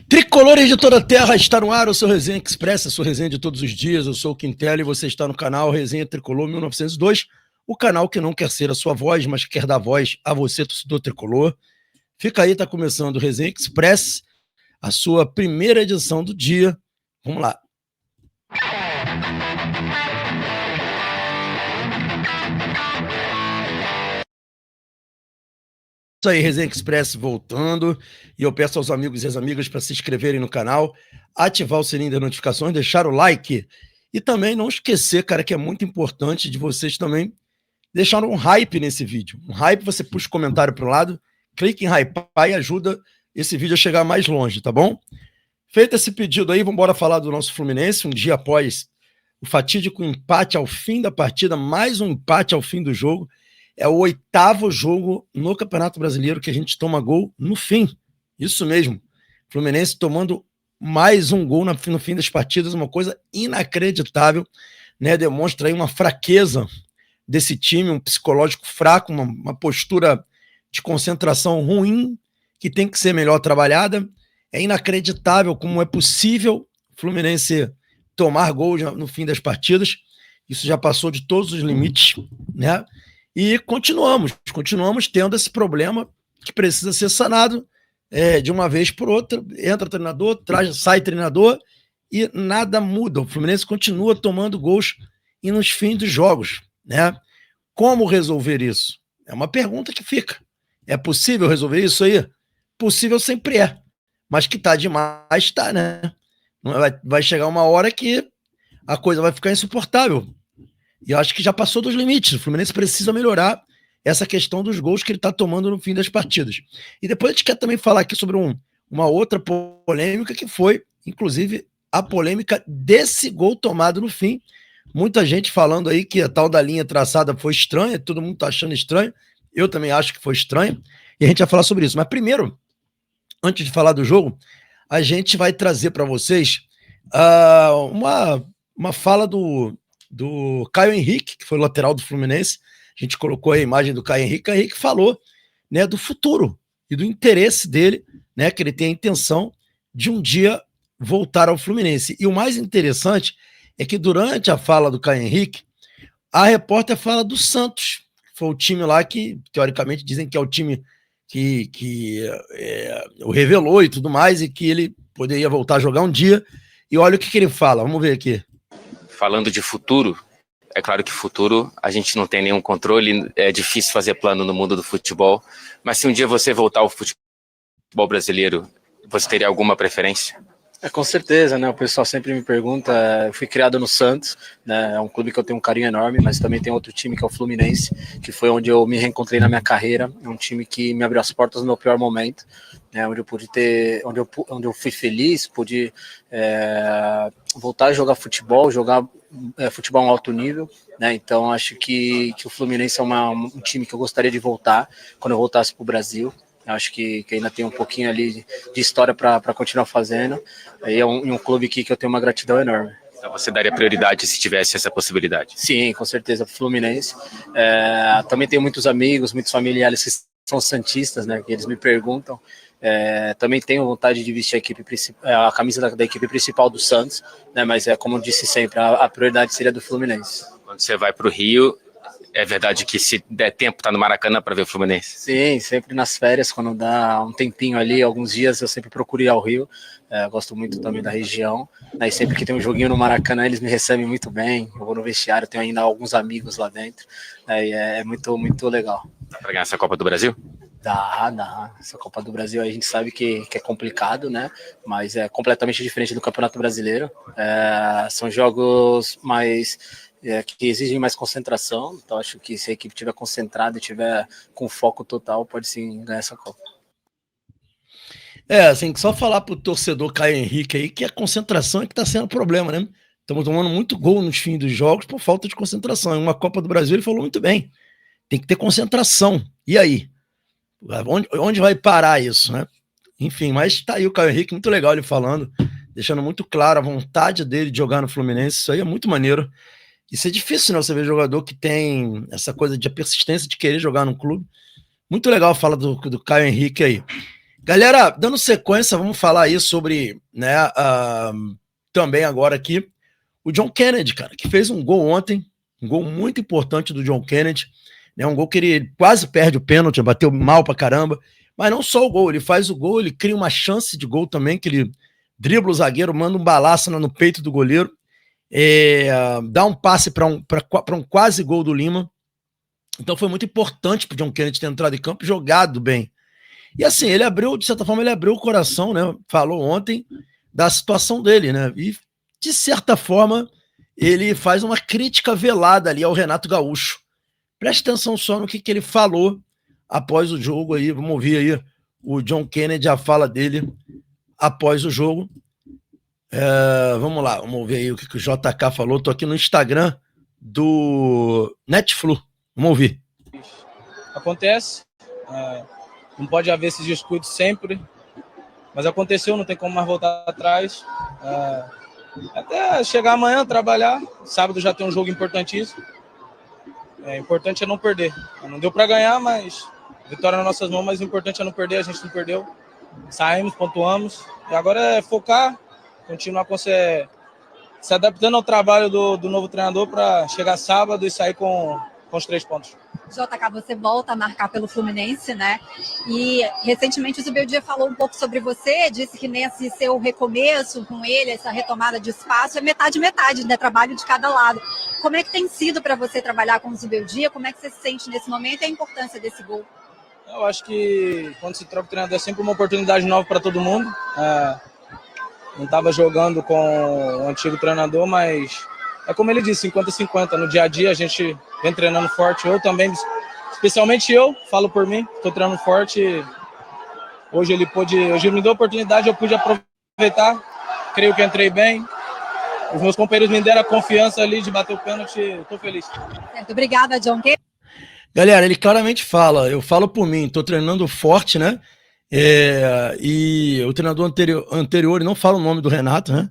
Tricolores de toda a terra, está no ar o seu Resenha Express, a sua resenha de todos os dias. Eu sou o Quintela e você está no canal Resenha Tricolor 1902, o canal que não quer ser a sua voz, mas quer dar voz a você, torcedor tricolor. Fica aí, está começando o Resenha Express, a sua primeira edição do dia. Vamos lá. Isso aí, Resenha Express voltando, e eu peço aos amigos e às amigas para se inscreverem no canal, ativar o sininho das notificações, deixar o like e também não esquecer, cara, que é muito importante de vocês também deixarem um hype nesse vídeo. Um hype, você puxa o comentário para o lado, clique em hypar e ajuda esse vídeo a chegar mais longe, tá bom? Feito esse pedido aí, vamos embora falar do nosso Fluminense, um dia após o fatídico empate ao fim da partida, mais um empate ao fim do jogo. É o 8º jogo no Campeonato Brasileiro que a gente toma gol no fim. Isso mesmo. Fluminense tomando mais um gol no fim das partidas, uma coisa inacreditável, né? Demonstra aí uma fraqueza desse time, um psicológico fraco, uma postura de concentração ruim, que tem que ser melhor trabalhada. É inacreditável como é possível o Fluminense tomar gol no fim das partidas. Isso já passou de todos os limites, né? E continuamos tendo esse problema que precisa ser sanado de uma vez por outra. Entra treinador, sai treinador e nada muda. O Fluminense continua tomando gols e nos fins dos jogos, né? Como resolver isso? É uma pergunta que fica. É possível resolver isso aí? Possível sempre é. Mas que tá demais, tá, né? Vai chegar uma hora que a coisa vai ficar insuportável. E eu acho que já passou dos limites. O Fluminense precisa melhorar essa questão dos gols que ele está tomando no fim das partidas. E depois a gente quer também falar aqui sobre uma outra polêmica que foi, inclusive, a polêmica desse gol tomado no fim. Muita gente falando aí que a tal da linha traçada foi estranha, todo mundo está achando estranho. Eu também acho que foi estranho. E a gente vai falar sobre isso. Mas primeiro, antes de falar do jogo, a gente vai trazer para vocês uma fala do Caio Henrique, que foi o lateral do Fluminense. A gente colocou a imagem do Caio Henrique. Caio Henrique falou, né, do futuro e do interesse dele, né, que ele tem a intenção de um dia voltar ao Fluminense. E o mais interessante é que durante a fala do Caio Henrique, a repórter fala do Santos, que foi o time lá que, teoricamente, dizem que é o time que o revelou e tudo mais, e que ele poderia voltar a jogar um dia. E olha o que ele fala, vamos ver aqui. Falando de futuro, é claro que futuro a gente não tem nenhum controle, é difícil fazer plano no mundo do futebol, mas se um dia você voltar ao futebol brasileiro, você teria alguma preferência? Com certeza, né? O pessoal sempre me pergunta. Eu fui criado no Santos, né? É um clube que eu tenho um carinho enorme, mas também tem outro time que é o Fluminense, que foi onde eu me reencontrei na minha carreira. É um time que me abriu as portas no meu pior momento, né? Onde eu pude onde eu fui feliz, pude voltar a jogar futebol futebol a um alto nível, né? Então acho que o Fluminense é um time que eu gostaria de voltar quando eu voltasse para o Brasil. Acho que ainda tem um pouquinho ali de história para continuar fazendo. Aí é um clube que eu tenho uma gratidão enorme. Então você daria prioridade se tivesse essa possibilidade? Sim, com certeza, Fluminense. Também tenho muitos amigos, muitos familiares que são santistas, né? Que eles me perguntam. Também tenho vontade de vestir a camisa da equipe principal do Santos, né? Mas como eu disse sempre, a prioridade seria do Fluminense. Quando você vai para o Rio, é verdade que se der tempo tá no Maracanã para ver o Fluminense? Sim, sempre nas férias, quando dá um tempinho ali, alguns dias eu sempre procuro ir ao Rio. Gosto muito também da região, né? E sempre que tem um joguinho no Maracanã eles me recebem muito bem. Eu vou no vestiário, tenho ainda alguns amigos lá dentro, né? E é muito, muito legal. Dá para ganhar essa Copa do Brasil? Dá. Essa Copa do Brasil a gente sabe que é complicado, né? Mas é completamente diferente do Campeonato Brasileiro. São jogos mais que exigem mais concentração. Então acho que se a equipe estiver concentrada e estiver com foco total, pode sim ganhar essa Copa. Assim, só falar pro torcedor Caio Henrique aí que a concentração é que tá sendo problema, né? Estamos tomando muito gol nos fins dos jogos por falta de concentração. Em uma Copa do Brasil ele falou muito bem. Tem que ter concentração. E aí? Onde vai parar isso, né? Enfim, mas tá aí o Caio Henrique, muito legal ele falando, deixando muito claro a vontade dele de jogar no Fluminense. Isso aí é muito maneiro. Isso é difícil, né? Você ver jogador que tem essa coisa de persistência de querer jogar no clube. Muito legal a fala do Caio Henrique aí. Galera, dando sequência, vamos falar aí sobre, né, também agora aqui, o John Kennedy, cara, que fez um gol ontem, um gol muito importante do John Kennedy, né, um gol que ele quase perde o pênalti, bateu mal pra caramba, mas não só o gol, ele faz o gol, ele cria uma chance de gol também, que ele dribla o zagueiro, manda um balaço no peito do goleiro, dá um passe para um quase gol do Lima. Então foi muito importante pro John Kennedy ter entrado em campo e jogado bem. E assim, ele abriu, de certa forma, ele abriu o coração, né? Falou ontem da situação dele, né? E, de certa forma, ele faz uma crítica velada ali ao Renato Gaúcho. Preste atenção só no que ele falou após o jogo aí. Vamos ouvir aí o John Kennedy, a fala dele após o jogo. Vamos lá, vamos ouvir aí o que o JK falou. Tô aqui no Instagram do Netflu. Vamos ouvir. Acontece. Não pode haver esses descuidos sempre, mas aconteceu, não tem como mais voltar atrás. Até chegar amanhã, trabalhar. Sábado já tem um jogo importantíssimo. Importante é não perder. Não deu para ganhar, mas vitória nas nossas mãos, mas o importante é não perder, a gente não perdeu. Saímos, pontuamos. E agora é focar, continuar se adaptando ao trabalho do novo treinador para chegar sábado e sair com os 3 pontos. JK, você volta a marcar pelo Fluminense, né? E recentemente o Zubeldia falou um pouco sobre você, disse que nesse seu recomeço com ele, essa retomada de espaço, é metade, né? Trabalho de cada lado. Como é que tem sido para você trabalhar com o Zubeldia? Como é que você se sente nesse momento e a importância desse gol? Eu acho que quando se troca o treinador é sempre uma oportunidade nova para todo mundo. Não estava jogando com o antigo treinador, mas é como ele disse, 50-50. No dia a dia a gente vem treinando forte. Eu também, especialmente eu, falo por mim, estou treinando forte. Hoje ele me deu a oportunidade, eu pude aproveitar. Creio que entrei bem. Os meus companheiros me deram a confiança ali de bater o pênalti. Estou feliz. Certo, obrigada, John. Galera, ele claramente fala, eu falo por mim, estou treinando forte, né? E o treinador anterior, ele não fala o nome do Renato, né?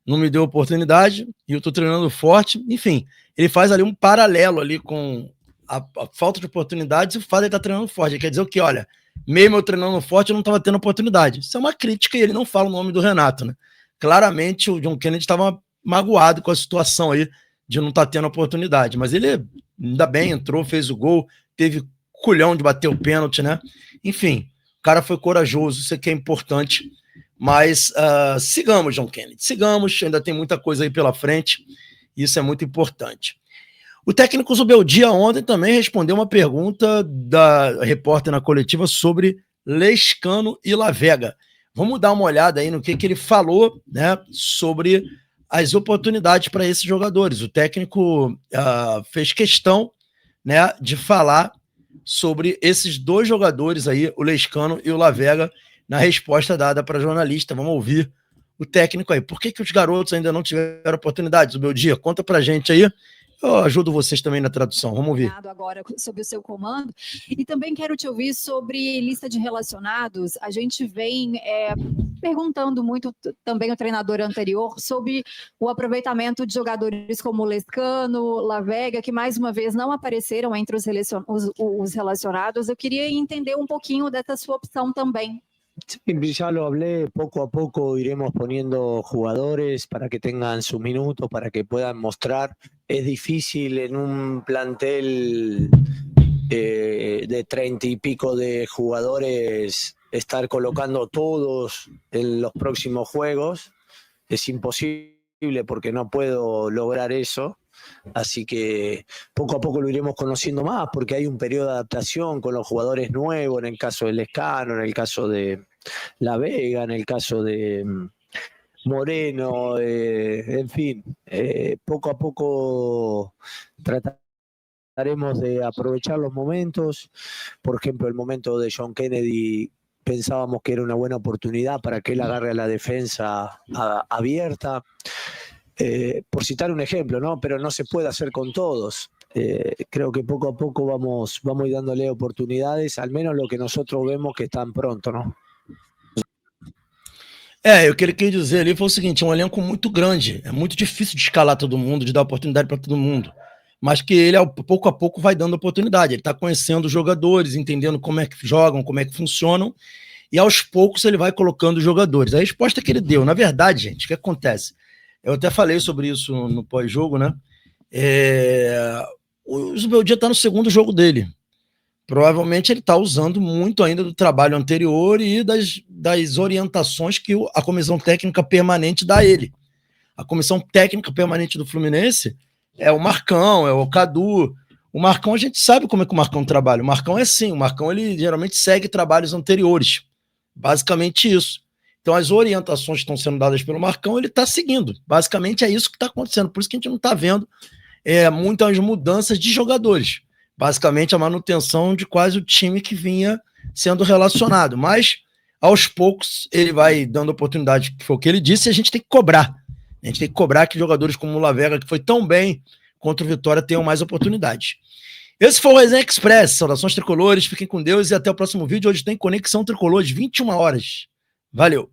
Não me deu oportunidade e eu tô treinando forte. Enfim, ele faz ali um paralelo ali com a falta de oportunidades e o fato de ele estar treinando forte. Ele quer dizer o quê? Olha, mesmo eu treinando forte, eu não estava tendo oportunidade. Isso é uma crítica e ele não fala o nome do Renato, né? Claramente o John Kennedy estava magoado com a situação aí de não estar tendo oportunidade. Mas ele, ainda bem, entrou, fez o gol, teve culhão de bater o pênalti, né? Enfim, o cara foi corajoso, isso aqui é importante. Mas sigamos, John Kennedy, sigamos, ainda tem muita coisa aí pela frente, isso é muito importante. O técnico Zubeldia ontem também respondeu uma pergunta da repórter na coletiva sobre Lescano e Lavega. Vamos dar uma olhada aí no que ele falou, né, sobre as oportunidades para esses jogadores. O técnico fez questão, né, de falar sobre esses 2 jogadores aí, o Lescano e o Lavega, na resposta dada para jornalista. Vamos ouvir o técnico aí. Por que os garotos ainda não tiveram oportunidades? O meu dia, conta pra gente aí. Eu ajudo vocês também na tradução. Vamos ouvir. Agora sobre o seu comando. E também quero te ouvir sobre lista de relacionados. A gente vem perguntando muito também o treinador anterior sobre o aproveitamento de jogadores como Lescano, Lavega, que mais uma vez não apareceram entre os relacionados. Eu queria entender um pouquinho dessa sua opção também. Sí, ya lo hablé, poco a poco iremos poniendo jugadores para que tengan sus minutos, para que puedan mostrar. Es difícil en un plantel de 30 y pico de jugadores estar colocando todos en los próximos juegos. Es imposible porque no puedo lograr eso. Así que poco a poco lo iremos conociendo más porque hay un periodo de adaptación con los jugadores nuevos, en el caso de Lescano, en el caso de Lavega, en el caso de Moreno, en fin, poco a poco trataremos de aprovechar los momentos. Por ejemplo, el momento de John Kennedy pensábamos que era una buena oportunidad para que él agarre a la defensa abierta. Por citar un ejemplo, ¿no? Pero no se puede hacer con todos. Creo que poco a poco vamos a ir dándole oportunidades, al menos lo que nosotros vemos que están pronto, ¿no? O que ele quis dizer ali foi o seguinte, é um elenco muito grande, é muito difícil de escalar todo mundo, de dar oportunidade para todo mundo, mas que ele, pouco a pouco, vai dando oportunidade, ele está conhecendo os jogadores, entendendo como é que jogam, como é que funcionam, e aos poucos ele vai colocando os jogadores. A resposta que ele deu, na verdade, gente, o que acontece? Eu até falei sobre isso no pós-jogo, né? O Zubeldia está no segundo jogo dele. Provavelmente ele está usando muito ainda do trabalho anterior e das orientações que a comissão técnica permanente dá a ele. A comissão técnica permanente do Fluminense é o Marcão, é o Cadu. O Marcão, a gente sabe como é que o Marcão trabalha. O Marcão é assim, o Marcão ele geralmente segue trabalhos anteriores. Basicamente isso. Então as orientações que estão sendo dadas pelo Marcão, ele está seguindo. Basicamente é isso que está acontecendo. Por isso que a gente não está vendo muitas mudanças de jogadores. Basicamente a manutenção de quase o time que vinha sendo relacionado. Mas aos poucos ele vai dando oportunidade, que foi o que ele disse, e a gente tem que cobrar. A gente tem que cobrar que jogadores como o Lavega, que foi tão bem contra o Vitória, tenham mais oportunidades. Esse foi o Resenha Express. Saudações tricolores, fiquem com Deus e até o próximo vídeo. Hoje tem Conexão Tricolor às 21 horas. Valeu!